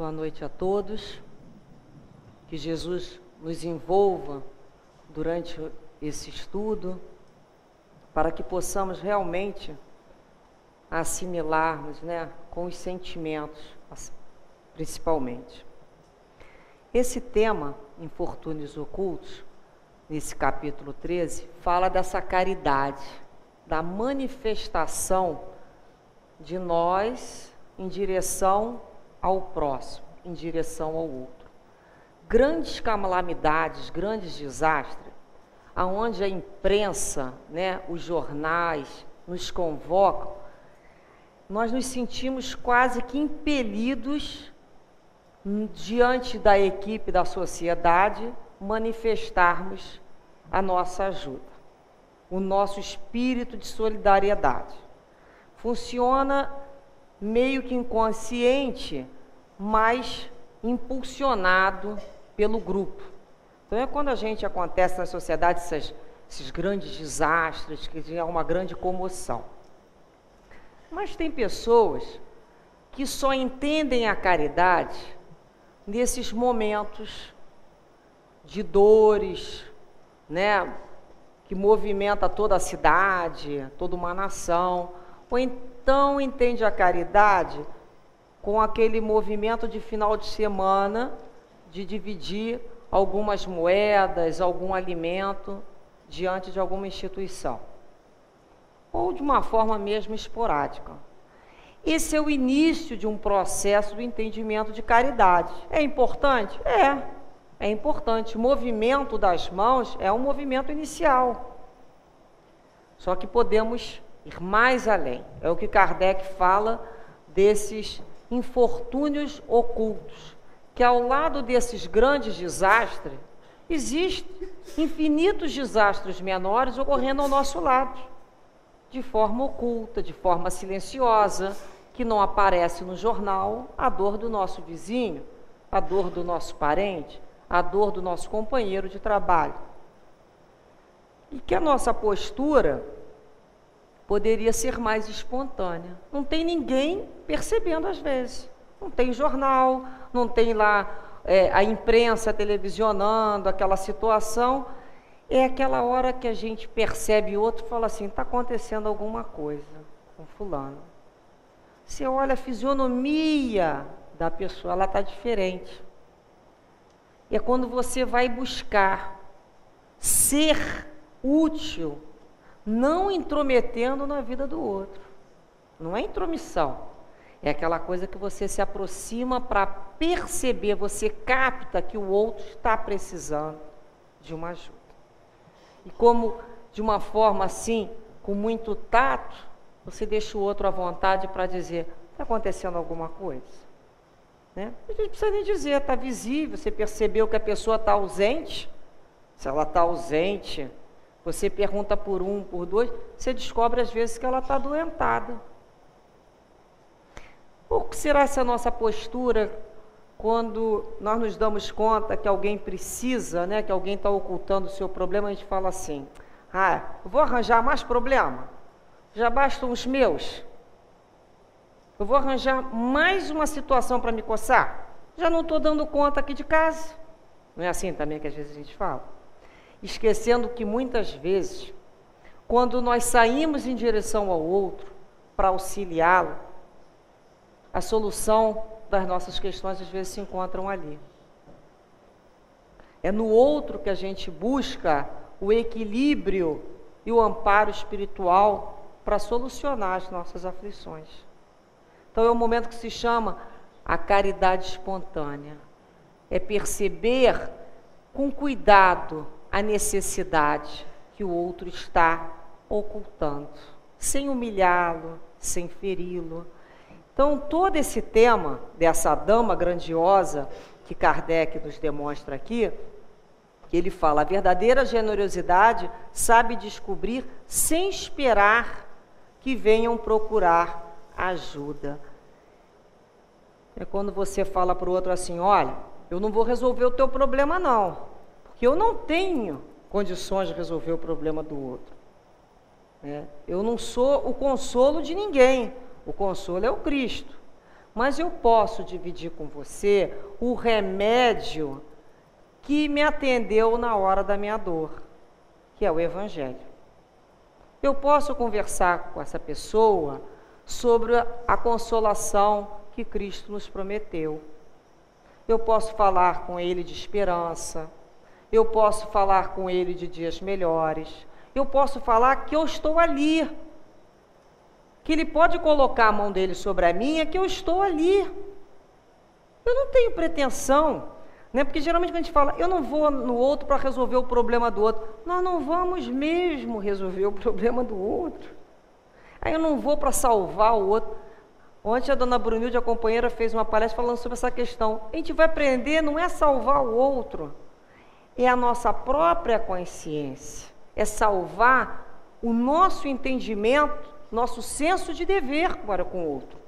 Boa noite a todos. Que Jesus nos envolva durante esse estudo, para que possamos realmente assimilarmos, com os sentimentos, principalmente. Esse tema, infortúnios ocultos, nesse capítulo 13, fala dessa caridade, da manifestação de nós em direção ao próximo, em direção ao outro. Grandes calamidades, grandes desastres, aonde a imprensa, os jornais nos convocam, nós nos sentimos quase que impelidos, diante da equipe da sociedade, manifestarmos a nossa ajuda, o nosso espírito de solidariedade. Funciona meio que inconsciente, mas impulsionado pelo grupo. Então é quando a gente acontece na sociedade esses grandes desastres, que há uma grande comoção. Mas tem pessoas que só entendem a caridade nesses momentos de dores, que movimenta toda a cidade, toda uma nação, ou então entende a caridade com aquele movimento de final de semana, de dividir algumas moedas, algum alimento diante de alguma instituição, ou de uma forma mesmo esporádica. Esse é o início de um processo do entendimento de caridade. É importante? É importante. O movimento das mãos é um movimento inicial. Só que podemos ir mais além. É o que Kardec fala desses infortúnios ocultos, que ao lado desses grandes desastres, existem infinitos desastres menores ocorrendo ao nosso lado, de forma oculta, de forma silenciosa, que não aparece no jornal, a dor do nosso vizinho, a dor do nosso parente, a dor do nosso companheiro de trabalho. E que a nossa postura poderia ser mais espontânea. Não tem ninguém percebendo às vezes. Não tem jornal, não tem lá a imprensa televisionando aquela situação. É aquela hora que a gente percebe outro e fala assim, está acontecendo alguma coisa com fulano. Você olha a fisionomia da pessoa, ela está diferente. E é quando você vai buscar ser útil, não intrometendo na vida do outro. Não é intromissão. É aquela coisa que você se aproxima para perceber, você capta que o outro está precisando de uma ajuda. E como, de uma forma assim, com muito tato, você deixa o outro à vontade para dizer, está acontecendo alguma coisa? A gente não precisa nem dizer, está visível, você percebeu que a pessoa está ausente. Se ela está ausente, você pergunta por um, por dois, você descobre às vezes que ela está adoentada. Ou que será essa nossa postura quando nós nos damos conta que alguém precisa, que alguém está ocultando o seu problema, a gente fala assim, eu vou arranjar mais problema, já bastam os meus, eu vou arranjar mais uma situação para me coçar, já não estou dando conta aqui de casa. Não é assim também que às vezes a gente fala? Esquecendo que muitas vezes, quando nós saímos em direção ao outro para auxiliá-lo, a solução das nossas questões às vezes se encontram ali. É no outro que a gente busca o equilíbrio e o amparo espiritual para solucionar as nossas aflições. Então é um momento que se chama a caridade espontânea. É perceber com cuidado a necessidade que o outro está ocultando, sem humilhá-lo, sem feri-lo. Então, todo esse tema dessa dama grandiosa que Kardec nos demonstra aqui, que ele fala, a verdadeira generosidade sabe descobrir sem esperar que venham procurar ajuda. É quando você fala para o outro assim, olha, eu não vou resolver o teu problema não, porque eu não tenho condições de resolver o problema do outro. Eu não sou o consolo de ninguém. O consolo é o Cristo. mas eu posso dividir com você o remédio que me atendeu na hora da minha dor, que é o Evangelho. Eu posso conversar com essa pessoa sobre a consolação que Cristo nos prometeu. Eu posso falar com ele de esperança, eu posso falar com ele de dias melhores, eu posso falar que eu estou ali, que ele pode colocar a mão dele sobre a minha, que eu estou ali. Eu não tenho pretensão, né? Porque geralmente quando a gente fala, eu não vou no outro para resolver o problema do outro, nós não vamos mesmo resolver o problema do outro. Aí eu não vou para salvar o outro. Ontem a dona Brunilde, a companheira, fez uma palestra falando sobre essa questão. A gente vai aprender, não é salvar o outro, é a nossa própria consciência, é salvar o nosso entendimento, nosso senso de dever para com o outro.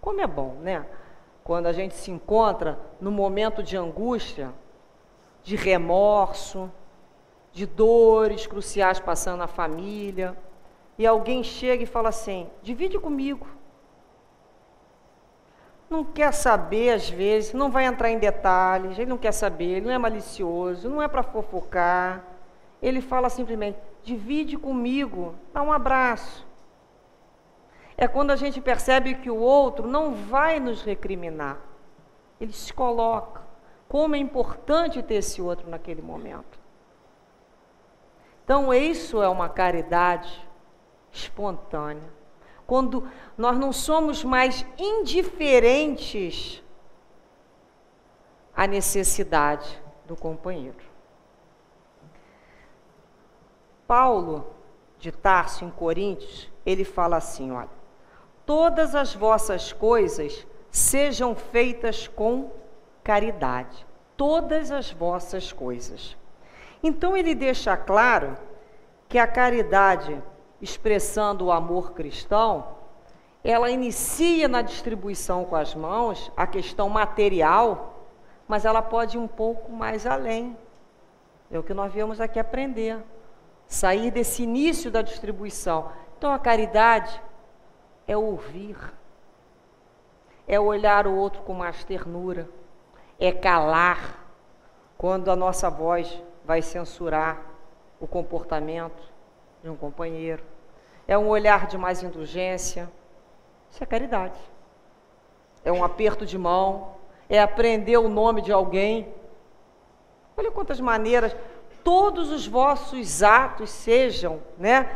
Como é bom, né? Quando a gente se encontra no momento de angústia, de remorso, de dores cruciais passando na família, e alguém chega e fala assim, divide comigo. Não quer saber, às vezes, não vai entrar em detalhes, ele não quer saber, ele não é malicioso, não é para fofocar. Ele fala simplesmente, divide comigo, dá um abraço. É quando a gente percebe que o outro não vai nos recriminar. Ele se coloca. Como é importante ter esse outro naquele momento. Então, isso é uma caridade espontânea. Quando nós não somos mais indiferentes à necessidade do companheiro. Paulo, de Tarso, em Coríntios, ele fala assim, olha, todas as vossas coisas sejam feitas com caridade. Todas as vossas coisas. Então ele deixa claro que a caridade, expressando o amor cristão, ela inicia na distribuição com as mãos, a questão material, mas ela pode ir um pouco mais além. É o que nós viemos aqui aprender. Sair desse início da distribuição. Então a caridade é ouvir, é olhar o outro com mais ternura, é calar quando a nossa voz vai censurar o comportamento de um companheiro, é um olhar de mais indulgência. Isso é caridade. É um aperto de mão, é aprender o nome de alguém. Olha quantas maneiras, todos os vossos atos sejam, né,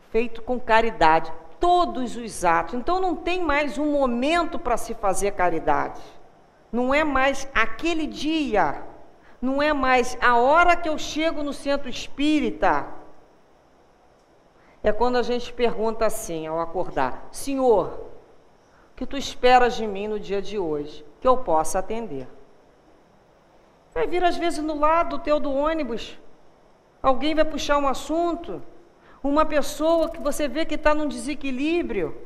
feitos com caridade. Todos os atos. Então não tem mais um momento para se fazer caridade. Não é mais aquele dia. Não é mais a hora que eu chego no centro espírita. É quando a gente pergunta assim, ao acordar, Senhor, o que tu esperas de mim no dia de hoje? Que eu possa atender. Vai vir às vezes no lado teu do ônibus, alguém vai puxar um assunto, uma pessoa que você vê que está num desequilíbrio,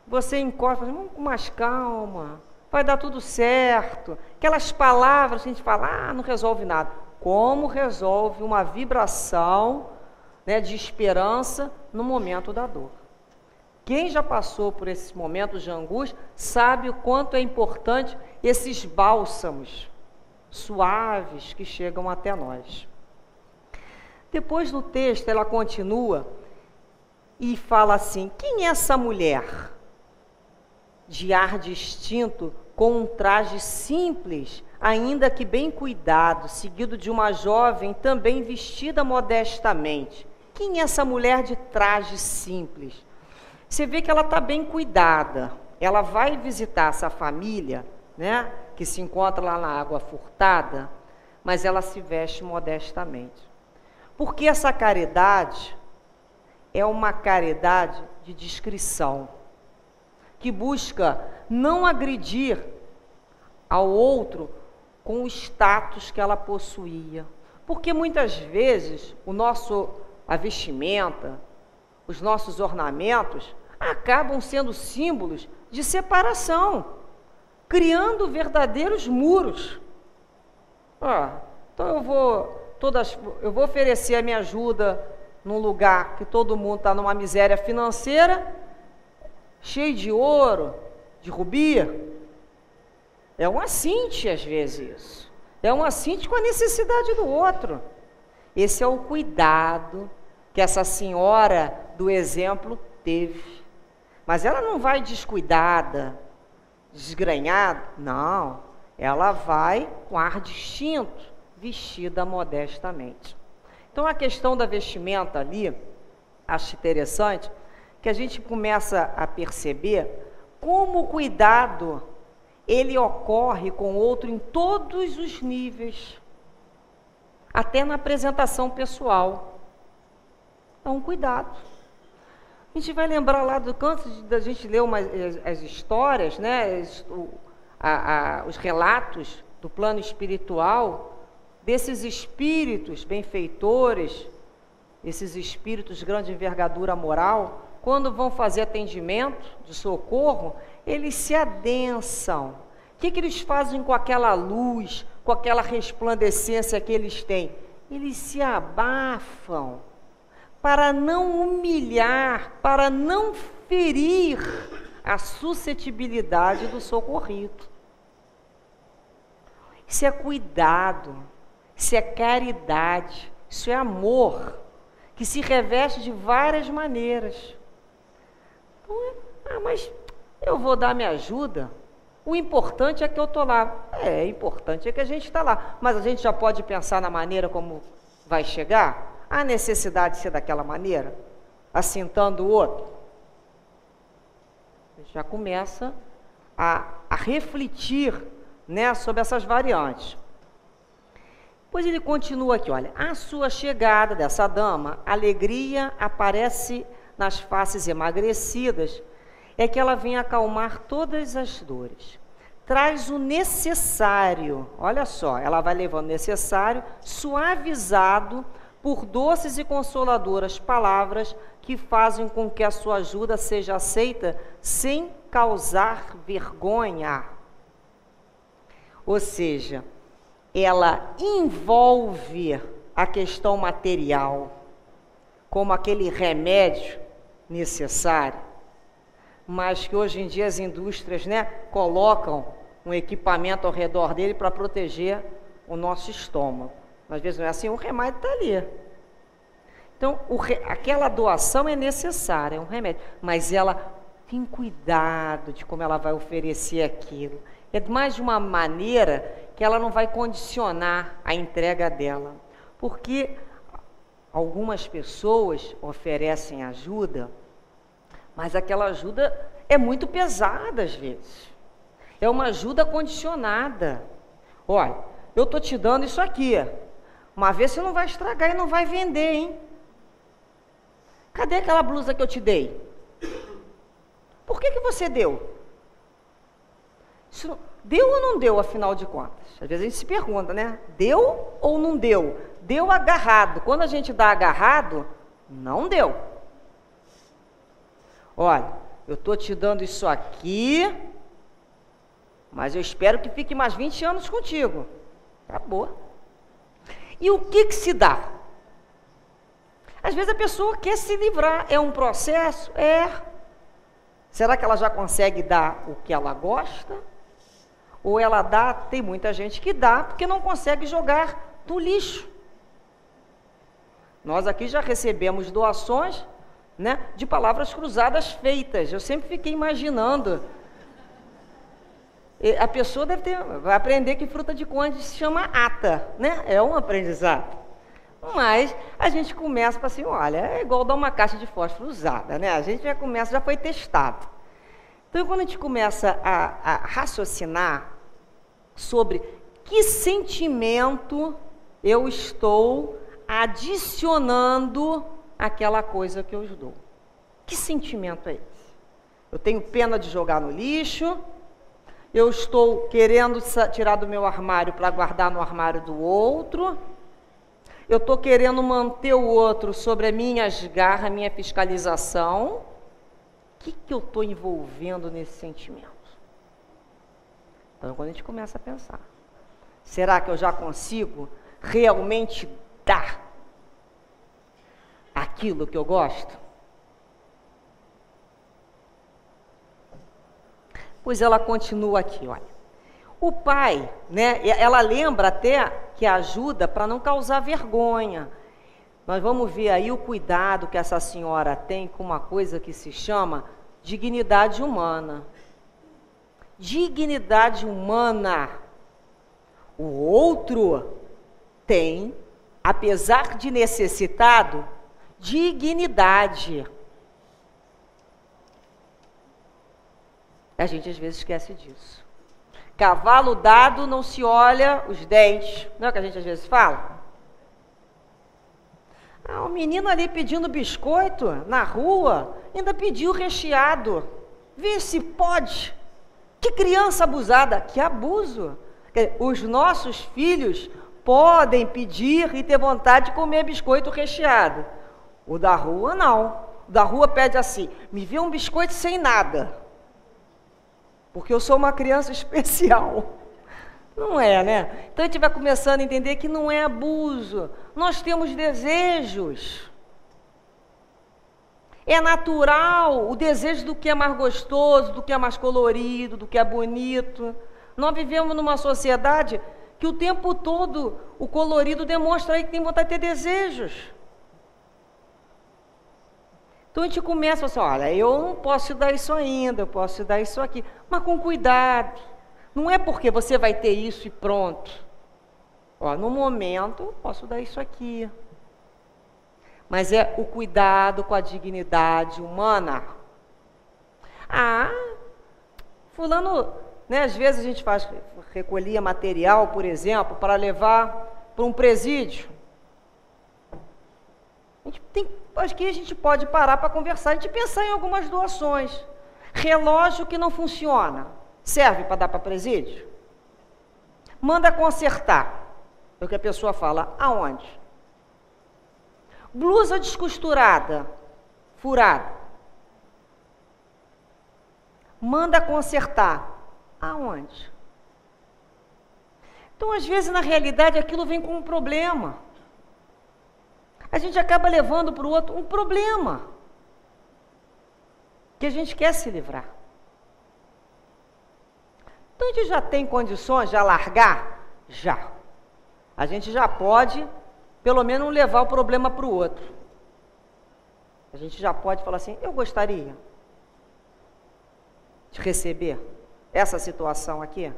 você encosta, vamos com mais calma, vai dar tudo certo. Aquelas palavras que a gente fala, não resolve nada. Como resolve uma vibração, né, de esperança no momento da dor? Quem já passou por esses momentos de angústia sabe o quanto é importante esses bálsamos suaves que chegam até nós. Depois no texto ela continua e fala assim, quem é essa mulher de ar distinto com um traje simples, ainda que bem cuidado, seguido de uma jovem também vestida modestamente? Quem é essa mulher de traje simples? Você vê que ela está bem cuidada, ela vai visitar essa família, né, que se encontra lá na Água Furtada, mas ela se veste modestamente. Porque essa caridade é uma caridade de discrição, que busca não agredir ao outro com o status que ela possuía. Porque muitas vezes a vestimenta, os nossos ornamentos acabam sendo símbolos de separação, criando verdadeiros muros. Então eu vou oferecer a minha ajuda num lugar que todo mundo está numa miséria financeira, cheio de ouro, de rubi. É um assinte, às vezes, isso. É um assinte com a necessidade do outro. Esse é o cuidado que essa senhora do exemplo teve. Mas ela não vai descuidada, desgrenhada, não. Ela vai com ar distinto, vestida modestamente. Então, a questão da vestimenta ali, acho interessante, que a gente começa a perceber como o cuidado, ele ocorre com o outro em todos os níveis, até na apresentação pessoal. É um cuidado. A gente vai lembrar lá do canto da gente ler as histórias, né, os relatos do plano espiritual, desses espíritos benfeitores, esses espíritos de grande envergadura moral, quando vão fazer atendimento de socorro, eles se adensam. O que eles fazem com aquela luz, com aquela resplandecência que eles têm? Eles se abafam para não humilhar, para não ferir a suscetibilidade do socorrido. Isso é cuidado, isso é caridade, isso é amor, que se reveste de várias maneiras. Então, mas eu vou dar minha ajuda, o importante é que eu estou lá. É, importante é que a gente está lá, mas a gente já pode pensar na maneira como vai chegar? A necessidade de ser daquela maneira, assintando o outro. A gente já começa a refletir, né, sobre essas variantes. Pois ele continua aqui, olha, à sua chegada dessa dama, alegria aparece nas faces emagrecidas, é que ela vem acalmar todas as dores. Traz o necessário, olha só, ela vai levando o necessário, suavizado por doces e consoladoras palavras que fazem com que a sua ajuda seja aceita sem causar vergonha. Ou seja, ela envolve a questão material como aquele remédio necessário, mas que hoje em dia as indústrias, né, colocam um equipamento ao redor dele para proteger o nosso estômago. Às vezes não é assim, o remédio está ali. Então, aquela doação é necessária, é um remédio, mas ela tem cuidado de como ela vai oferecer aquilo. É mais de uma maneira que ela não vai condicionar a entrega dela. Porque algumas pessoas oferecem ajuda, mas aquela ajuda é muito pesada às vezes. É uma ajuda condicionada. Olha, eu estou te dando isso aqui. Uma vez você não vai estragar e não vai vender, hein? Cadê aquela blusa que eu te dei? Por que você deu? Isso, deu ou não deu, afinal de contas? Às vezes a gente se pergunta, né? Deu ou não deu? Deu agarrado. Quando a gente dá agarrado, não deu. Olha, eu estou te dando isso aqui, mas eu espero que fique mais 20 anos contigo. Acabou. E o que se dá? Às vezes a pessoa quer se livrar, é um processo? É. Será que ela já consegue dar o que ela gosta? Ou ela dá, tem muita gente que dá, porque não consegue jogar no lixo. Nós aqui já recebemos doações, né, de palavras cruzadas feitas. Eu sempre fiquei imaginando. A pessoa vai aprender que fruta de conde se chama ata, né? É um aprendizado. Mas a gente começa para assim, olha, é igual dar uma caixa de fósforo usada, né? A gente já foi testado. Então, quando a gente começa a raciocinar sobre que sentimento eu estou adicionando àquela coisa que eu dou. Que sentimento é esse? Eu tenho pena de jogar no lixo, eu estou querendo tirar do meu armário para guardar no armário do outro, eu estou querendo manter o outro sobre as minhas garras, minha fiscalização. O que eu estou envolvendo nesse sentimento? Então, quando a gente começa a pensar, será que eu já consigo realmente dar aquilo que eu gosto? Pois ela continua aqui, olha. O pai, né, ela lembra até que ajuda para não causar vergonha. Nós vamos ver aí o cuidado que essa senhora tem com uma coisa que se chama dignidade humana. Dignidade humana. O outro tem, apesar de necessitado, dignidade. A gente às vezes esquece disso. Cavalo dado não se olha os dentes. Não é o que a gente às vezes fala? O menino ali pedindo biscoito na rua, ainda pediu recheado. Vê se pode. Que criança abusada, que abuso. Os nossos filhos podem pedir e ter vontade de comer biscoito recheado. O da rua não. O da rua pede assim, me vê um biscoito sem nada. Porque eu sou uma criança especial. Não é, né? Então a gente vai começando a entender que não é abuso. Nós temos desejos. É natural o desejo do que é mais gostoso, do que é mais colorido, do que é bonito. Nós vivemos numa sociedade que o tempo todo o colorido demonstra aí que tem vontade de ter desejos. Então a gente começa assim, olha, eu não posso te dar isso ainda, eu posso te dar isso aqui, mas com cuidado. Não é porque você vai ter isso e pronto. Ó, no momento, eu posso dar isso aqui. Mas é o cuidado com a dignidade humana. Fulano, né, às vezes a gente recolhia material, por exemplo, para levar para um presídio. Acho que a gente pode parar para conversar, a gente pensar em algumas doações. Relógio que não funciona, serve para dar para presídio? Manda consertar. É o que a pessoa fala, aonde? Blusa descosturada, furada. Manda consertar. Aonde? Então, às vezes, na realidade, aquilo vem com um problema. A gente acaba levando para o outro um problema que a gente quer se livrar. Então, a gente já tem condições de largar? Já. A gente já pode, pelo menos, levar o problema para o outro. A gente já pode falar assim, eu gostaria de receber essa situação aqui.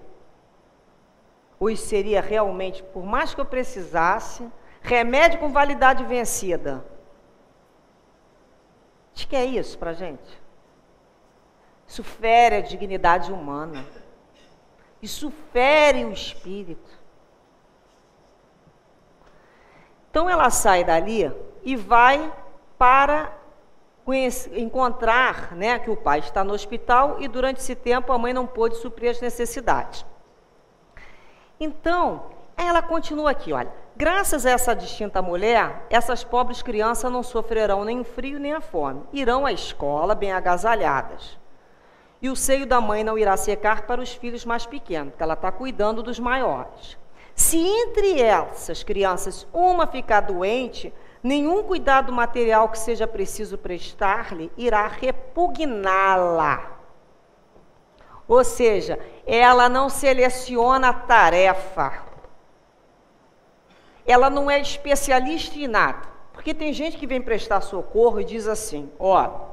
Ou isso seria realmente, por mais que eu precisasse, remédio com validade vencida. Acho que é isso para a gente. Isso fere a dignidade humana. Isso fere o espírito. Então ela sai dali e vai para encontrar, né, que o pai está no hospital e durante esse tempo a mãe não pôde suprir as necessidades. Então, ela continua aqui, olha, graças a essa distinta mulher, essas pobres crianças não sofrerão nem o frio nem a fome, irão à escola bem agasalhadas. E o seio da mãe não irá secar para os filhos mais pequenos, porque ela está cuidando dos maiores. Se entre essas crianças uma ficar doente, nenhum cuidado material que seja preciso prestar-lhe irá repugná-la. Ou seja, ela não seleciona a tarefa. Ela não é especialista em nada. Porque tem gente que vem prestar socorro e diz assim, ó,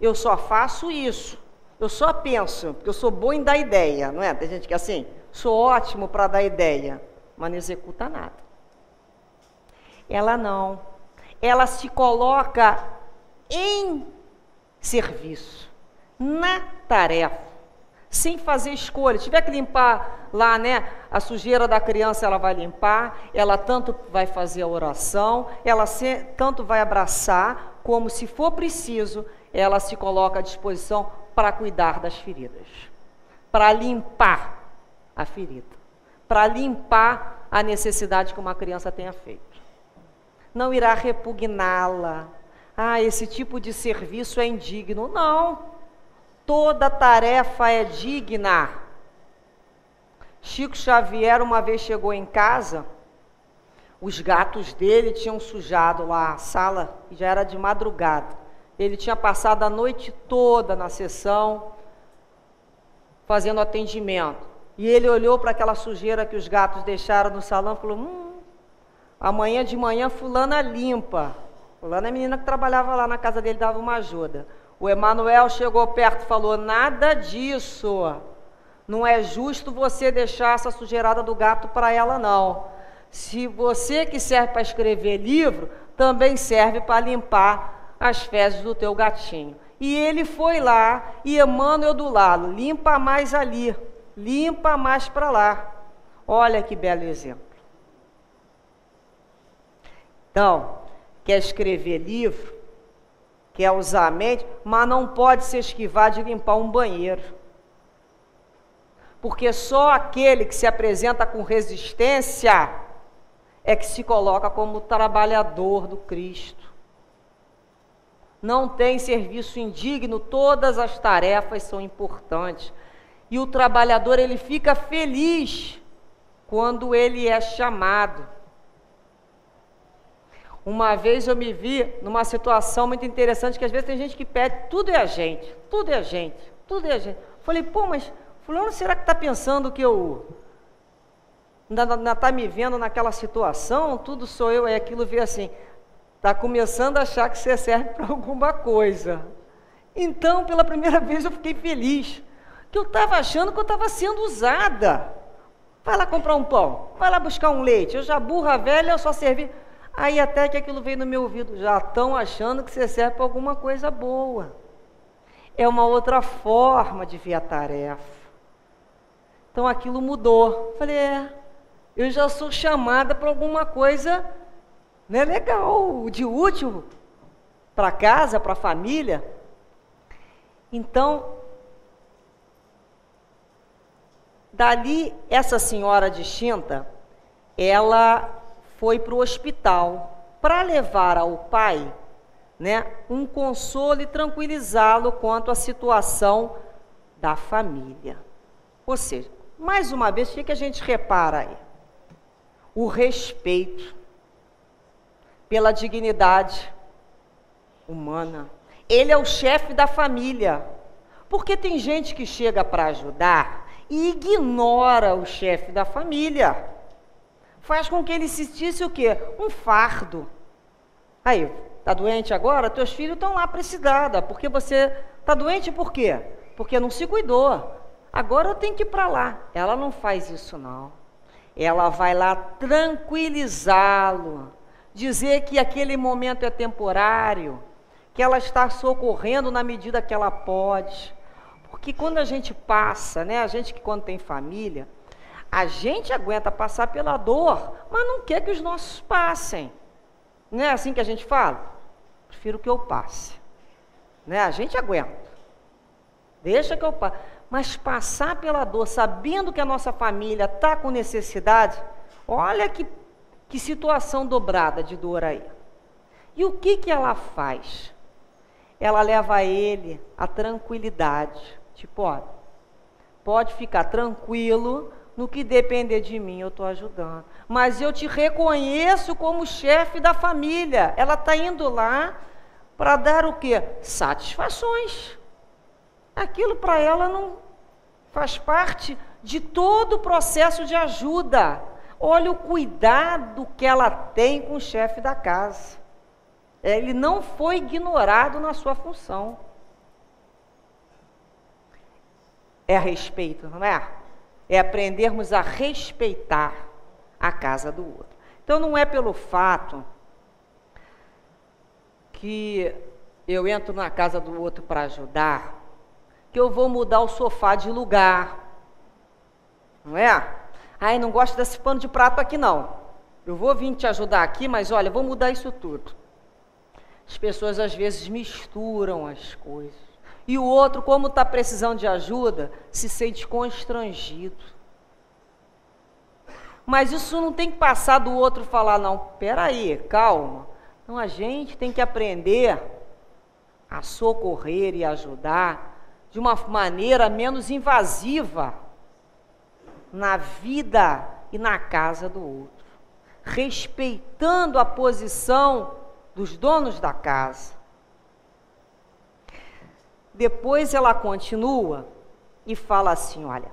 eu só faço isso, eu só penso, porque eu sou bom em dar ideia, não é? Tem gente que é assim, sou ótimo para dar ideia, mas não executa nada. Ela não. Ela se coloca em serviço, na tarefa, sem fazer escolha. Se tiver que limpar lá, né, a sujeira da criança, ela vai limpar, ela tanto vai fazer a oração, ela tanto vai abraçar, como se for preciso, ela se coloca à disposição para cuidar das feridas, para limpar a ferida, para limpar a necessidade que uma criança tenha feito. Não irá repugná-la. Esse tipo de serviço é indigno. Não. Toda tarefa é digna. Chico Xavier uma vez chegou em casa, os gatos dele tinham sujado lá a sala, e já era de madrugada. Ele tinha passado a noite toda na sessão, fazendo atendimento. E ele olhou para aquela sujeira que os gatos deixaram no salão e falou, amanhã de manhã fulana limpa. Fulana é a menina que trabalhava lá na casa dele, dava uma ajuda. O Emanuel chegou perto e falou, nada disso. Não é justo você deixar essa sujeirada do gato para ela, não. Se você que serve para escrever livro, também serve para limpar as fezes do teu gatinho. E ele foi lá, e Emmanuel do lado, limpa mais ali, limpa mais para lá. Olha que belo exemplo. Então, quer escrever livro, quer usar a mente, mas não pode se esquivar de limpar um banheiro. Porque só aquele que se apresenta com resistência é que se coloca como trabalhador do Cristo. Não tem serviço indigno, todas as tarefas são importantes. E o trabalhador, ele fica feliz quando ele é chamado. Uma vez eu me vi numa situação muito interessante, que às vezes tem gente que pede, tudo é a gente, tudo é a gente, tudo é a gente. Falei, pô, mas fulano, será que está pensando que eu ainda está me vendo naquela situação? Tudo sou eu, aí aquilo veio assim, está começando a achar que você serve para alguma coisa. Então, pela primeira vez eu fiquei feliz, que eu estava achando que eu estava sendo usada. Vai lá comprar um pão, vai lá buscar um leite, eu já burra velha, eu só servi. Aí até que aquilo veio no meu ouvido, já estão achando que você serve para alguma coisa boa. É uma outra forma de ver a tarefa. Então aquilo mudou. Falei, eu já sou chamada para alguma coisa, né, legal, de útil para casa, para a família. Então, dali, essa senhora distinta, ela foi para o hospital para levar ao pai, né, um consolo e tranquilizá-lo quanto à situação da família. Ou seja, mais uma vez, o que a gente repara aí? O respeito pela dignidade humana. Ele é o chefe da família. Porque tem gente que chega para ajudar e ignora o chefe da família. Faz com que ele se sentisse o quê? Um fardo. Aí, está doente agora? Teus filhos estão lá precisados. Porque você está doente por quê? Porque não se cuidou. Agora eu tenho que ir para lá. Ela não faz isso, não. Ela vai lá tranquilizá-lo, dizer que aquele momento é temporário, que ela está socorrendo na medida que ela pode. Porque quando a gente passa, né, a gente que quando tem família, a gente aguenta passar pela dor, mas não quer que os nossos passem. Não é assim que a gente fala? Prefiro que eu passe. Né? A gente aguenta. Deixa que eu passe. Mas passar pela dor, sabendo que a nossa família está com necessidade, olha que situação dobrada de dor aí. E o que ela faz? Ela leva a ele a tranquilidade. Tipo, olha, pode ficar tranquilo, no que depender de mim eu estou ajudando. Mas eu te reconheço como chefe da família. Ela está indo lá para dar o quê? Satisfações. Aquilo para ela não faz parte de todo o processo de ajuda. Olha o cuidado que ela tem com o chefe da casa. Ele não foi ignorado na sua função. É respeito, não é? É aprendermos a respeitar a casa do outro. Então não é pelo fato que eu entro na casa do outro para ajudar, que eu vou mudar o sofá de lugar. Não é? Ai, não gosto desse pano de prato aqui não. Eu vou vir te ajudar aqui, mas olha, vou mudar isso tudo. As pessoas às vezes misturam as coisas. E o outro, como está precisando de ajuda, se sente constrangido. Mas isso não tem que passar do outro falar, não, peraí, calma. Então a gente tem que aprender a socorrer e ajudar de uma maneira menos invasiva na vida e na casa do outro, respeitando a posição dos donos da casa. Depois ela continua e fala assim, olha,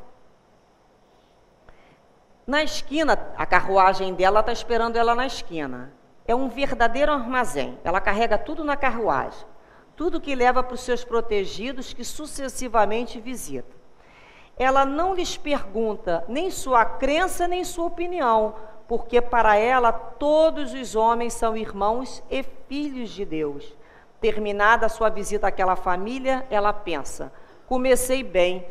na esquina, a carruagem dela está esperando ela na esquina. É um verdadeiro armazém. Ela carrega tudo na carruagem. Tudo que leva para os seus protegidos que sucessivamente visita. Ela não lhes pergunta nem sua crença, nem sua opinião, porque para ela todos os homens são irmãos e filhos de Deus. Terminada a sua visita àquela família, ela pensa, comecei bem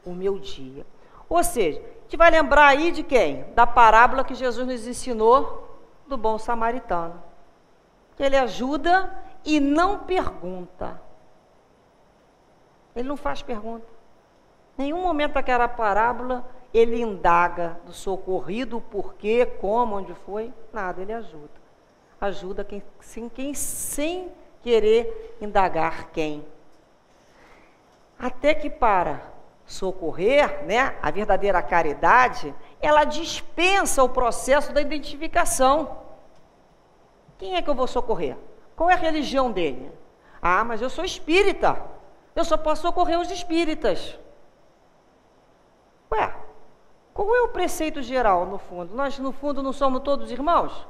o meu dia. Ou seja, a gente vai lembrar aí de quem? Da parábola que Jesus nos ensinou do bom samaritano. Que ele ajuda e não pergunta. Ele não faz pergunta. Em nenhum momento daquela parábola ele indaga do socorrido, o porquê, como, onde foi. Nada, ele ajuda. Ajuda quem sem querer indagar quem. Até que para socorrer, né, a verdadeira caridade, ela dispensa o processo da identificação. Quem é que eu vou socorrer? Qual é a religião dele? Ah, mas eu sou espírita. Eu só posso socorrer os espíritas. Ué, qual é o preceito geral, no fundo? Nós, no fundo, não somos todos irmãos?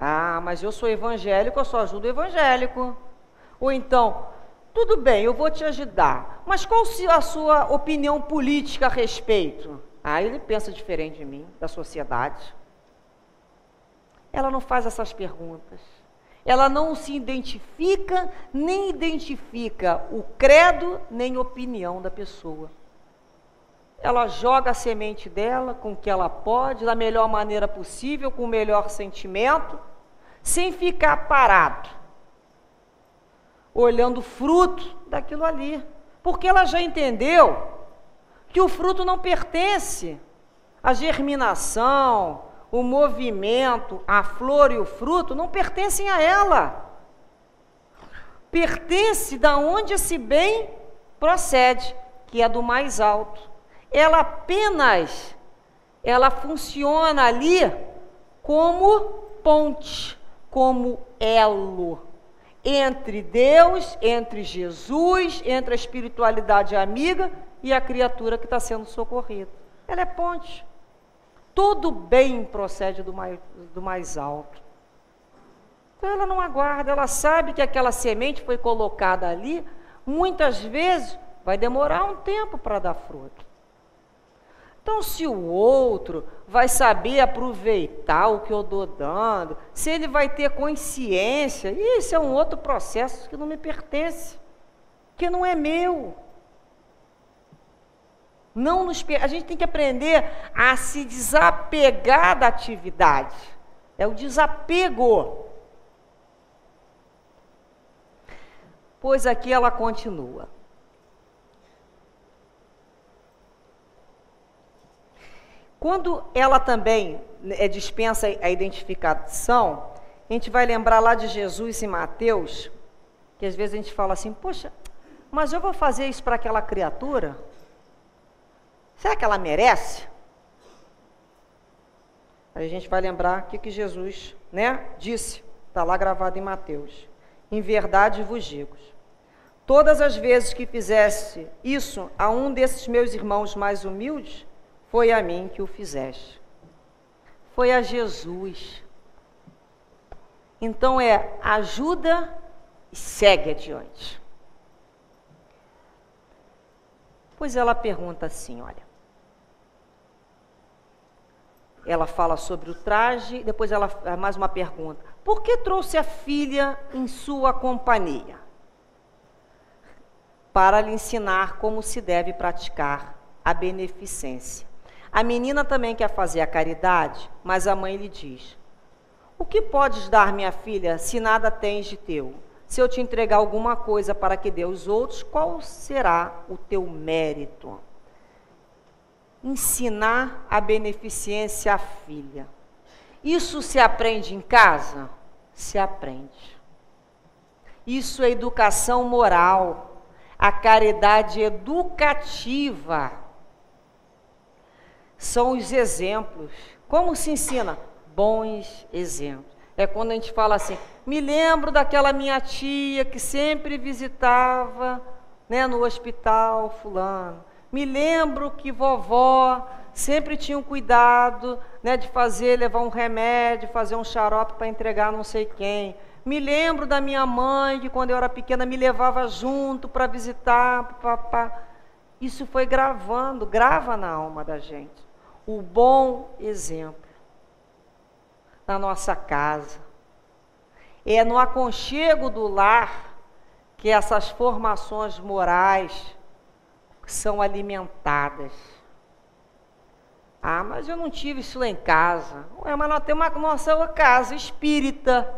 Ah, mas eu sou evangélico, eu só ajudo o evangélico. Ou então, tudo bem, eu vou te ajudar, mas qual a sua opinião política a respeito? Ah, ele pensa diferente de mim, da sociedade. Ela não faz essas perguntas. Ela não se identifica, nem identifica o credo, nem a opinião da pessoa. Ela joga a semente dela com o que ela pode, da melhor maneira possível, com o melhor sentimento, sem ficar parado, olhando o fruto daquilo ali. Porque ela já entendeu que o fruto não pertence à germinação, o movimento, a flor e o fruto não pertencem a ela. Pertence da onde esse bem procede, que é do mais alto. Ela apenas, ela funciona ali como ponte, como elo entre Deus, entre Jesus, entre a espiritualidade amiga e a criatura que está sendo socorrida. Ela é ponte. Todo bem procede do mais alto. Então ela não aguarda, ela sabe que aquela semente foi colocada ali, muitas vezes vai demorar um tempo para dar fruto. Então, se o outro vai saber aproveitar o que eu estou dando, se ele vai ter consciência, isso é um outro processo que não me pertence, que não é meu. A gente tem que aprender a se desapegar da atividade. É o desapego. Pois aqui ela continua. Quando ela também dispensa a identificação, a gente vai lembrar lá de Jesus em Mateus, que às vezes a gente fala assim, poxa, mas eu vou fazer isso para aquela criatura? Será que ela merece? Aí a gente vai lembrar o que Jesus, disse, está lá gravado em Mateus. Em verdade vos digo, todas as vezes que fizesse isso a um desses meus irmãos mais humildes, foi a mim que o fizeste. Foi a Jesus. Então ajuda e segue adiante. Pois ela pergunta assim, olha. Ela fala sobre o traje, depois ela faz mais uma pergunta. Por que trouxe a filha em sua companhia? Para lhe ensinar como se deve praticar a beneficência. A menina também quer fazer a caridade, mas a mãe lhe diz, o que podes dar, minha filha, se nada tens de teu? Se eu te entregar alguma coisa para que dê aos outros, qual será o teu mérito? Ensinar a beneficência à filha. Isso se aprende em casa? Se aprende. Isso é educação moral, a caridade educativa. São os exemplos. Como se ensina? Bons exemplos. É quando a gente fala assim, me lembro daquela minha tia que sempre visitava né, no hospital fulano. Me lembro que vovó sempre tinha um cuidado, né, de levar um remédio, fazer um xarope para entregar não sei quem. Me lembro da minha mãe, que quando eu era pequena me levava junto para visitar, papá. Isso foi grava na alma da gente. O bom exemplo na nossa casa. É no aconchego do lar que essas formações morais são alimentadas. Ah, mas eu não tive isso lá em casa. Ué, mas nós temos a nossa casa espírita.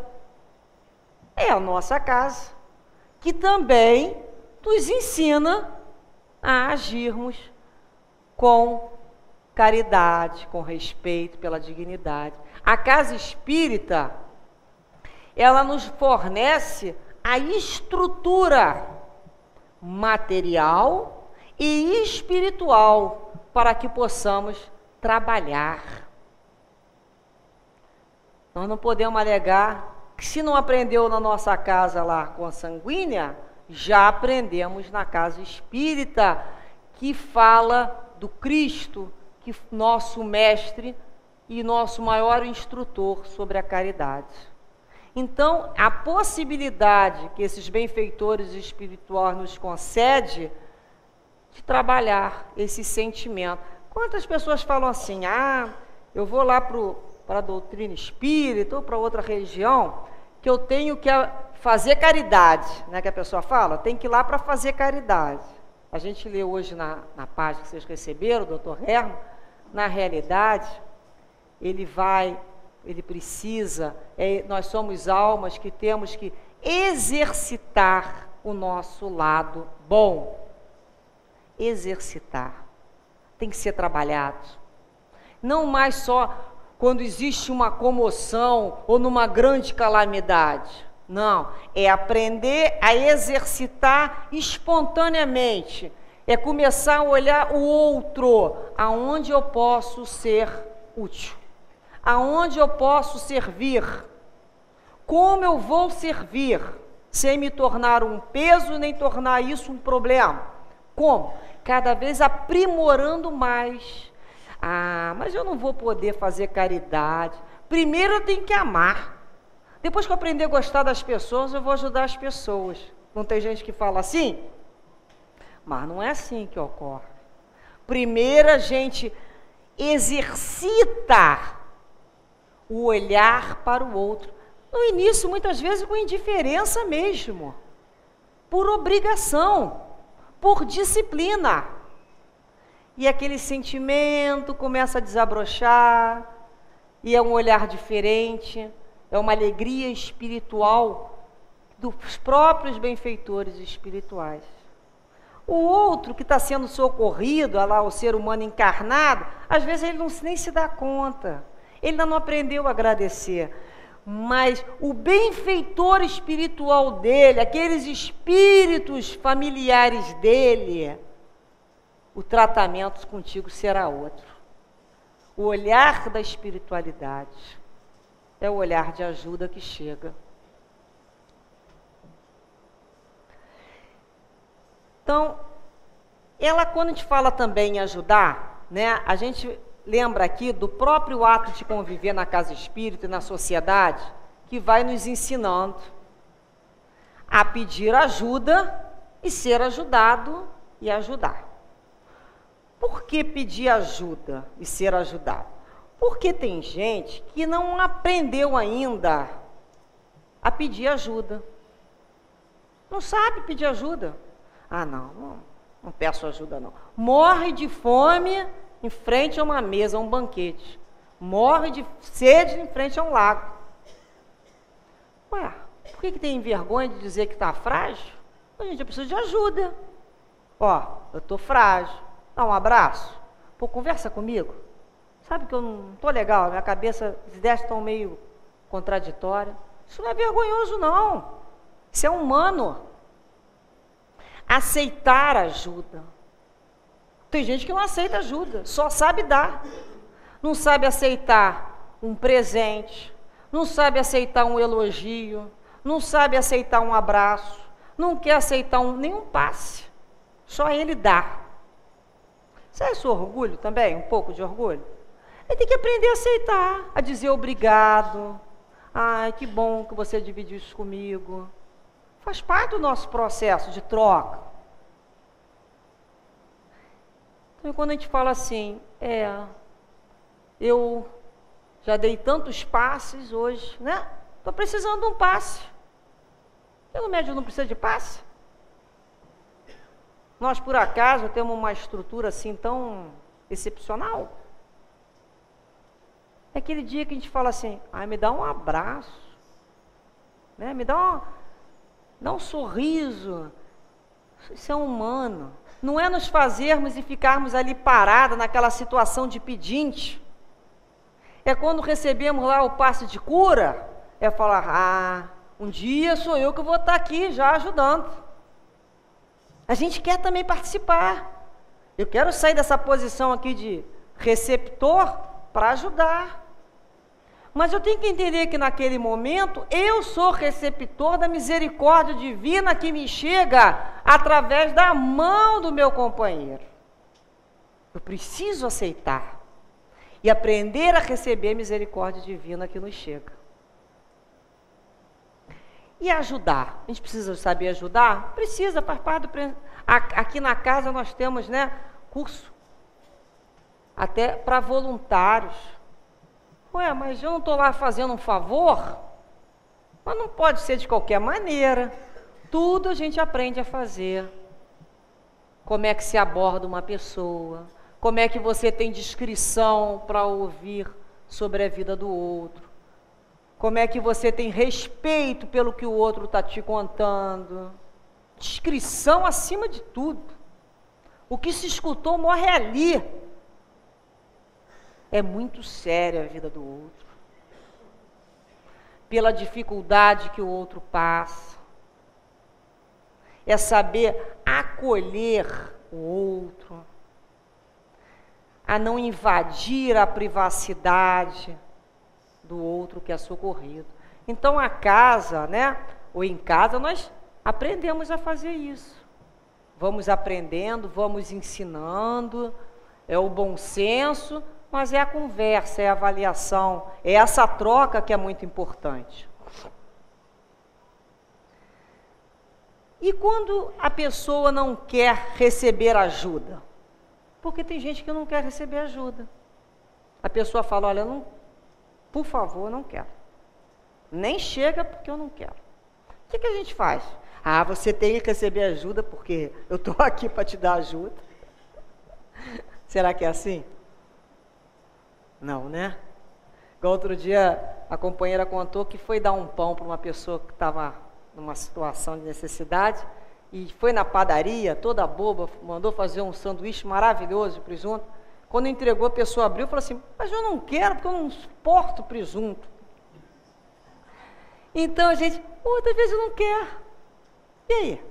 É a nossa casa, que também nos ensina a agirmos com caridade, com respeito pela dignidade. A casa espírita, ela nos fornece a estrutura material e espiritual para que possamos trabalhar. Nós não podemos alegar que se não aprendeu na nossa casa lá com a sanguínea, já aprendemos na casa espírita, que fala do Cristo, que nosso mestre e nosso maior instrutor sobre a caridade. Então, a possibilidade que esses benfeitores espirituais nos concedem de trabalhar esse sentimento. Quantas pessoas falam assim, eu vou lá para a doutrina espírita ou para outra religião, que eu tenho que fazer caridade, né, que a pessoa fala, tem que ir lá para fazer caridade. A gente lê hoje na página que vocês receberam, o Dr. Herman, na realidade, ele precisa, nós somos almas que temos que exercitar o nosso lado bom. Exercitar. Tem que ser trabalhado. Não mais só quando existe uma comoção ou numa grande calamidade. Não, é aprender a exercitar espontaneamente. É começar a olhar o outro, aonde eu posso ser útil. Aonde eu posso servir? Como eu vou servir? Sem me tornar um peso, nem tornar isso um problema. Como? Cada vez aprimorando mais. Mas eu não vou poder fazer caridade. Primeiro eu tenho que amar. Depois que eu aprender a gostar das pessoas, eu vou ajudar as pessoas. Não tem gente que fala assim? Mas não é assim que ocorre. Primeiro a gente exercita o olhar para o outro. No início, muitas vezes, com indiferença mesmo. Por obrigação. Por disciplina. E aquele sentimento começa a desabrochar. E é um olhar diferente. É uma alegria espiritual dos próprios benfeitores espirituais. O outro que está sendo socorrido, olha lá, o ser humano encarnado, às vezes ele nem se dá conta. Ele ainda não aprendeu a agradecer. Mas o benfeitor espiritual dele, aqueles espíritos familiares dele, o tratamento contigo será outro. O olhar da espiritualidade é o olhar de ajuda que chega. Então, quando a gente fala também em ajudar, né, a gente lembra aqui do próprio ato de conviver na casa espírita e na sociedade, que vai nos ensinando a pedir ajuda e ser ajudado e ajudar. Por que pedir ajuda e ser ajudado? Porque tem gente que não aprendeu ainda a pedir ajuda. Não sabe pedir ajuda. Não peço ajuda não. Morre de fome em frente a uma mesa, a um banquete. Morre de sede em frente a um lago. Ué, por que tem vergonha de dizer que está frágil? Gente, eu preciso de ajuda. Eu estou frágil. Dá um abraço. Conversa comigo. Sabe que eu não estou legal, minha cabeça, as ideias estão meio contraditórias. Isso não é vergonhoso, não. Isso é humano. Aceitar ajuda. Tem gente que não aceita ajuda, só sabe dar. Não sabe aceitar um presente, não sabe aceitar um elogio, não sabe aceitar um abraço, não quer aceitar nenhum passe. Só ele dá. Isso é seu orgulho também? Um pouco de orgulho? Ele tem que aprender a aceitar, a dizer obrigado. Ai, que bom que você dividiu isso comigo. Faz parte do nosso processo de troca. Então, quando a gente fala assim, eu já dei tantos passes hoje, né? Estou precisando de um passe. Pelo médico não precisa de passe? Nós, por acaso, temos uma estrutura assim tão excepcional? É aquele dia que a gente fala assim, me dá um abraço, né? Me dá um sorriso. Isso é humano. Não é nos fazermos e ficarmos ali parados naquela situação de pedinte. É quando recebemos lá o passe de cura, é falar, um dia sou eu que vou estar aqui já ajudando. A gente quer também participar. Eu quero sair dessa posição aqui de receptor para ajudar. Mas eu tenho que entender que naquele momento eu sou receptor da misericórdia divina que me chega através da mão do meu companheiro. Eu preciso aceitar e aprender a receber a misericórdia divina que nos chega. E ajudar. A gente precisa saber ajudar? Precisa, faz parte do... Aqui na casa nós temos, né, curso até para voluntários. Mas eu não estou lá fazendo um favor? Mas não pode ser de qualquer maneira. Tudo a gente aprende a fazer. Como é que se aborda uma pessoa? Como é que você tem discrição para ouvir sobre a vida do outro? Como é que você tem respeito pelo que o outro está te contando? Discrição acima de tudo. O que se escutou morre ali. É muito séria a vida do outro. Pela dificuldade que o outro passa. É saber acolher o outro. A não invadir a privacidade do outro que é socorrido. Então a casa, né? Ou em casa nós aprendemos a fazer isso. Vamos aprendendo, vamos ensinando. É o bom senso. Mas é a conversa, é a avaliação, é essa troca que é muito importante. E quando a pessoa não quer receber ajuda? Porque tem gente que não quer receber ajuda. A pessoa fala, olha, por favor, não quero. Nem chega porque eu não quero. O que a gente faz? Você tem que receber ajuda porque eu estou aqui para te dar ajuda. Será que é assim? Não, né? Igual outro dia, a companheira contou que foi dar um pão para uma pessoa que estava numa situação de necessidade e foi na padaria, toda boba, mandou fazer um sanduíche maravilhoso de presunto. Quando entregou, a pessoa abriu e falou assim, mas eu não quero porque eu não suporto presunto. Então a gente, outra vez eu não quero. E aí?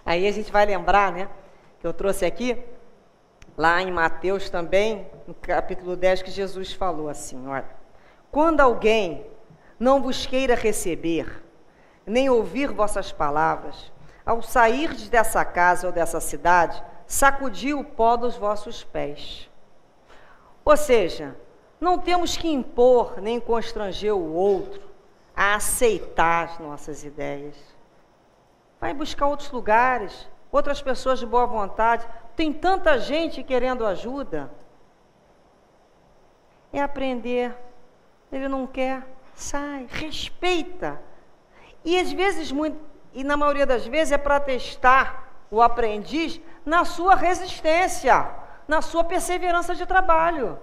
Aí a gente vai lembrar, né, que eu trouxe aqui, lá em Mateus também, no capítulo 10, que Jesus falou assim, olha, quando alguém não vos queira receber, nem ouvir vossas palavras, ao sair dessa casa ou dessa cidade, sacudi o pó dos vossos pés. Ou seja, não temos que impor nem constranger o outro a aceitar as nossas ideias. Vai buscar outros lugares, outras pessoas de boa vontade. Tem tanta gente querendo ajuda. É aprender. Ele não quer, sai, respeita. E às vezes, e na maioria das vezes, é para testar o aprendiz na sua resistência, na sua perseverança de trabalho.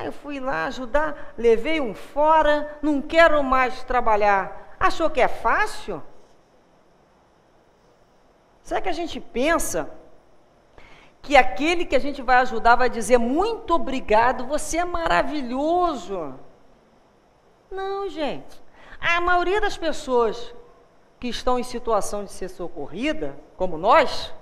Eu fui lá ajudar, levei um fora, não quero mais trabalhar. Achou que é fácil? Será que a gente pensa que aquele que a gente vai ajudar vai dizer muito obrigado, você é maravilhoso? Não, gente. A maioria das pessoas que estão em situação de ser socorrida, como nós,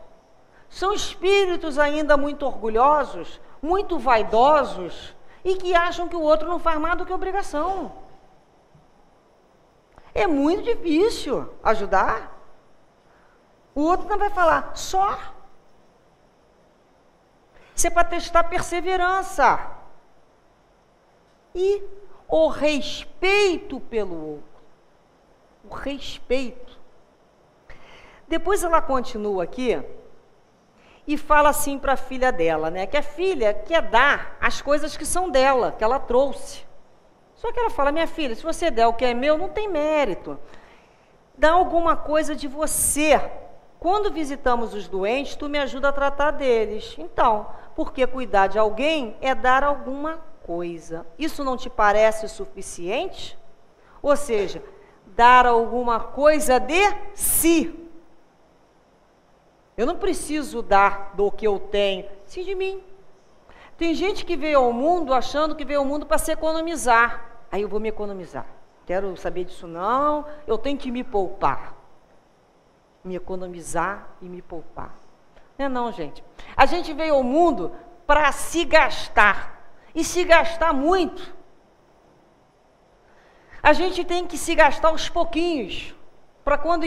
são espíritos ainda muito orgulhosos, muito vaidosos e que acham que o outro não faz mais do que obrigação. É muito difícil ajudar. O outro não vai falar, só. Isso é para testar perseverança. E o respeito pelo outro. O respeito. Depois ela continua aqui e fala assim para a filha dela, né? Que a filha quer dar as coisas que são dela, que ela trouxe. Só que ela fala, minha filha, se você der o que é meu, não tem mérito. Dá alguma coisa de você. Quando visitamos os doentes, tu me ajuda a tratar deles. Então, porque cuidar de alguém é dar alguma coisa. Isso não te parece suficiente? Ou seja, dar alguma coisa de si. Eu não preciso dar do que eu tenho, sim de mim. Tem gente que veio ao mundo achando que veio ao mundo para se economizar. Aí eu vou me economizar. Quero saber disso não, eu tenho que me poupar. Me economizar e me poupar. Não é não, gente. A gente veio ao mundo para se gastar. E se gastar muito. A gente tem que se gastar aos pouquinhos. Para quando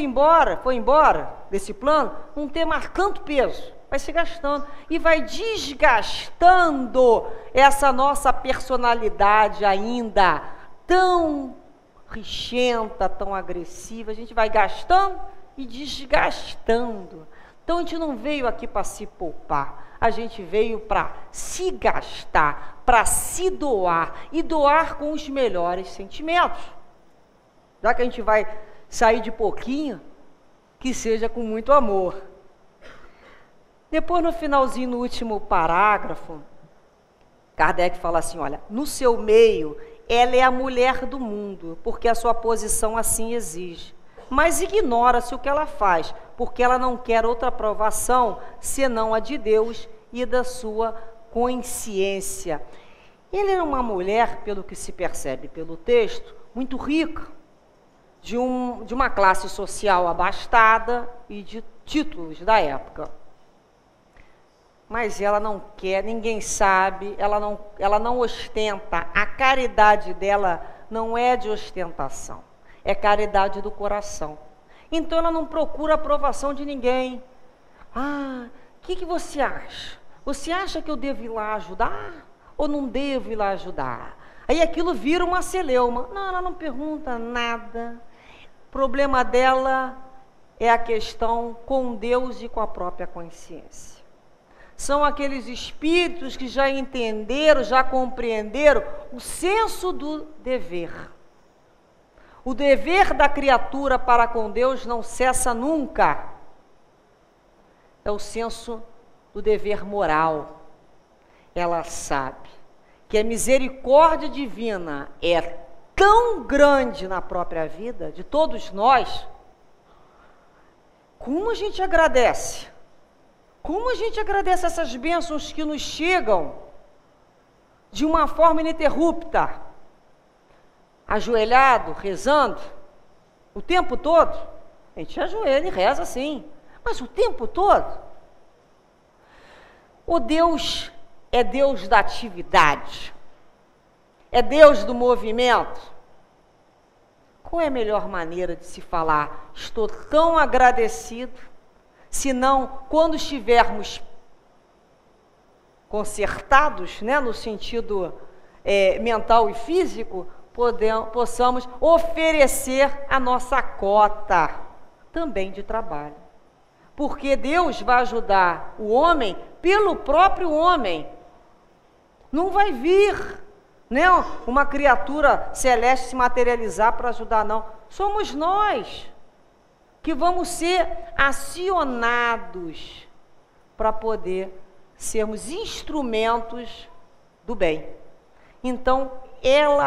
for embora desse plano, não ter mais tanto peso. Vai se gastando. E vai desgastando essa nossa personalidade ainda tão rixenta, tão agressiva. A gente vai gastando e desgastando. Então a gente não veio aqui para se poupar. A gente veio para se gastar, para se doar. E doar com os melhores sentimentos. Já que a gente vai sair de pouquinho, que seja com muito amor. Depois, no finalzinho, no último parágrafo, Kardec fala assim, olha, no seu meio, ela é a mulher do mundo, porque a sua posição assim exige. Mas ignora-se o que ela faz, porque ela não quer outra aprovação, senão a de Deus e da sua consciência. Ela era uma mulher, pelo que se percebe pelo texto, muito rica, de uma classe social abastada e de títulos da época. Mas ela não quer, ninguém sabe, ela não ostenta. A caridade dela não é de ostentação, é caridade do coração. Então ela não procura aprovação de ninguém. Ah, o que você acha? Você acha que eu devo ir lá ajudar ou não devo ir lá ajudar? Aí aquilo vira uma celeuma. Não, ela não pergunta nada. O problema dela é a questão com Deus e com a própria consciência. São aqueles espíritos que já entenderam, já compreenderam o senso do dever. O dever da criatura para com Deus não cessa nunca. É o senso do dever moral. Ela sabe que a misericórdia divina é tão grande na própria vida de todos nós. Como a gente agradece? Como a gente agradece essas bênçãos que nos chegam de uma forma ininterrupta? Ajoelhado, rezando, o tempo todo. A gente ajoelha e reza sim, mas o tempo todo. O Deus é Deus da atividade, é Deus do movimento. Qual é a melhor maneira de se falar? Estou tão agradecido. Senão, quando estivermos consertados, né, no sentido mental e físico, possamos oferecer a nossa cota também de trabalho. Porque Deus vai ajudar o homem pelo próprio homem. Não vai vir, né, uma criatura celeste se materializar para ajudar, não. Somos nós que vamos ser acionados para poder sermos instrumentos do bem. Então,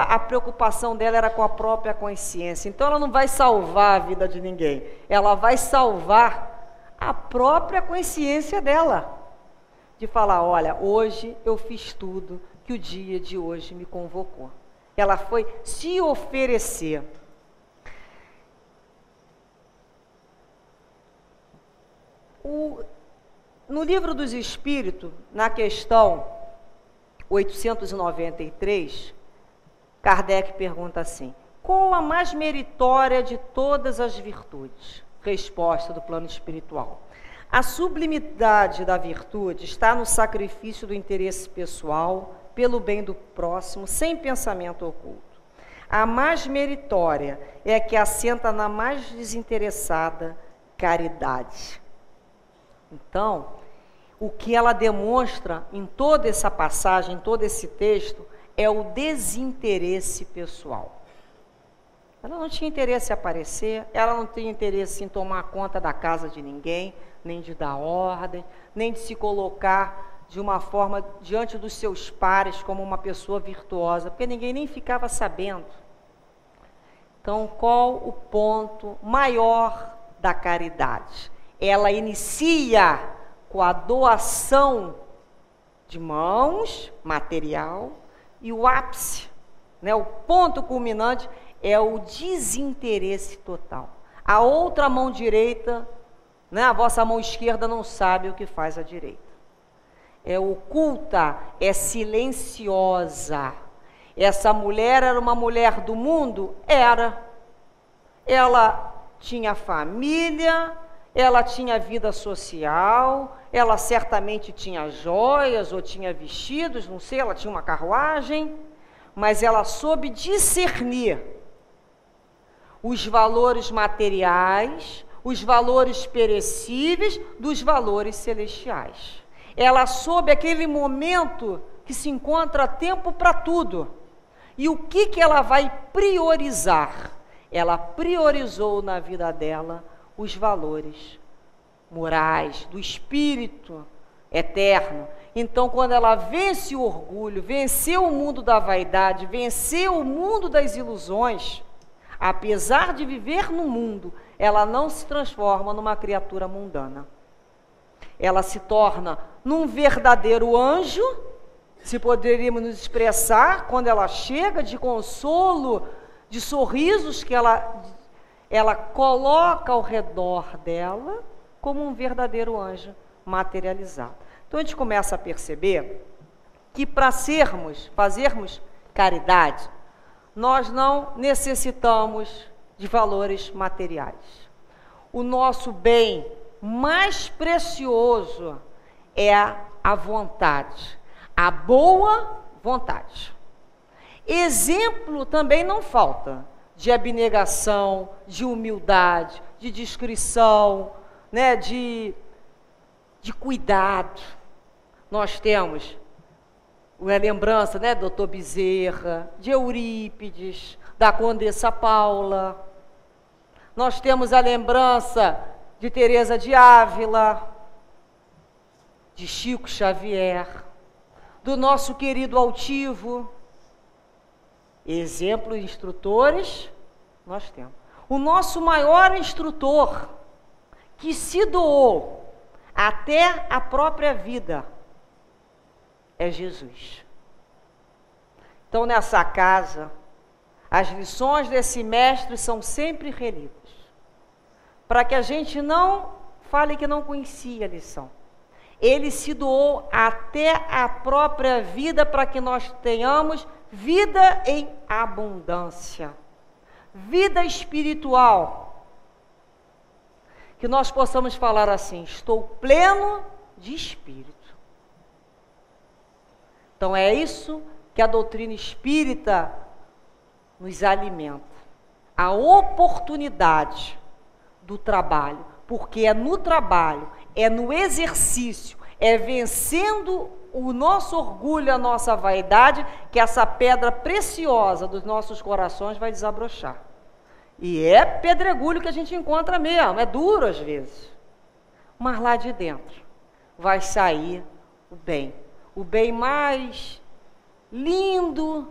a preocupação dela era com a própria consciência. Então, ela não vai salvar a vida de ninguém. Ela vai salvar a própria consciência dela. De falar, olha, hoje eu fiz tudo que o dia de hoje me convocou. Ela foi se oferecer. No Livro dos Espíritos, na questão 893, Kardec pergunta assim, qual a mais meritória de todas as virtudes? resposta do plano espiritual. A sublimidade da virtude está no sacrifício do interesse pessoal pelo bem do próximo, sem pensamento oculto. A mais meritória é a que assenta na mais desinteressada caridade. Então, o que ela demonstra em toda essa passagem, em todo esse texto, é o desinteresse pessoal. Ela não tinha interesse em aparecer, ela não tinha interesse em tomar conta da casa de ninguém, nem de dar ordem, nem de se colocar de uma forma diante dos seus pares como uma pessoa virtuosa, porque ninguém nem ficava sabendo. Então, qual o ponto maior da caridade? Ela inicia com a doação de mãos, material, e o ápice, né, o ponto culminante é o desinteresse total. A outra mão direita, né, a vossa mão esquerda não sabe o que faz a direita. É oculta, é silenciosa. Essa mulher era uma mulher do mundo? Era. Ela tinha família, ela tinha vida social, ela certamente tinha joias ou tinha vestidos, não sei, ela tinha uma carruagem, mas ela soube discernir os valores materiais, os valores perecíveis dos valores celestiais. Ela soube aquele momento que se encontra tempo para tudo. E o que ela vai priorizar? Ela priorizou na vida dela os valores morais, do espírito eterno. Então, quando ela vence o orgulho, venceu o mundo da vaidade, venceu o mundo das ilusões, apesar de viver no mundo, ela não se transforma numa criatura mundana. Ela se torna num verdadeiro anjo, se poderíamos nos expressar, quando ela chega de consolo, de sorrisos que ela coloca ao redor dela, como um verdadeiro anjo materializado. Então a gente começa a perceber que para fazermos caridade, nós não necessitamos de valores materiais. O nosso bem mais precioso é a vontade, a boa vontade. Exemplo também não falta de abnegação, de humildade, de discrição, né, de cuidado. Nós temos a lembrança, né, do Dr. Bezerra, de Eurípides, da Condessa Paula. Nós temos a lembrança de Teresa de Ávila, de Chico Xavier, do nosso querido altivo. Exemplos, instrutores, nós temos. O nosso maior instrutor, que se doou até a própria vida, é Jesus. Então, nessa casa, as lições desse mestre são sempre relidas, para que a gente não fale que não conhecia a lição. Ele se doou até a própria vida para que nós tenhamos vida em abundância, vida espiritual, que nós possamos falar assim: estou pleno de espírito. Então é isso que a doutrina espírita nos alimenta, a oportunidade do trabalho, porque é no trabalho, é no exercício, é vencendo o nosso orgulho, a nossa vaidade, que essa pedra preciosa dos nossos corações vai desabrochar. E é pedregulho que a gente encontra mesmo, é duro às vezes, mas lá de dentro vai sair o bem mais lindo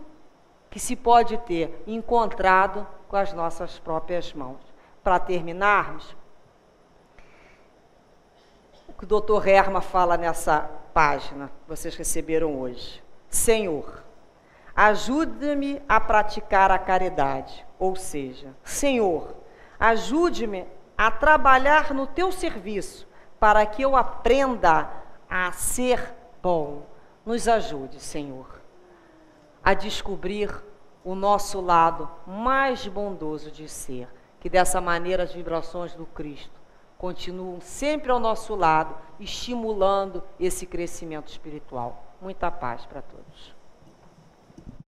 que se pode ter encontrado com as nossas próprias mãos. Para terminarmos, o que o Dr. Herma fala nessa página que vocês receberam hoje: Senhor, ajuda-me a praticar a caridade. Ou seja, Senhor, ajude-me a trabalhar no teu serviço para que eu aprenda a ser bom. Nos ajude, Senhor, a descobrir o nosso lado mais bondoso de ser. Que que dessa maneira as vibrações do Cristo continuam sempre ao nosso lado, estimulando esse crescimento espiritual. Muita paz para todos.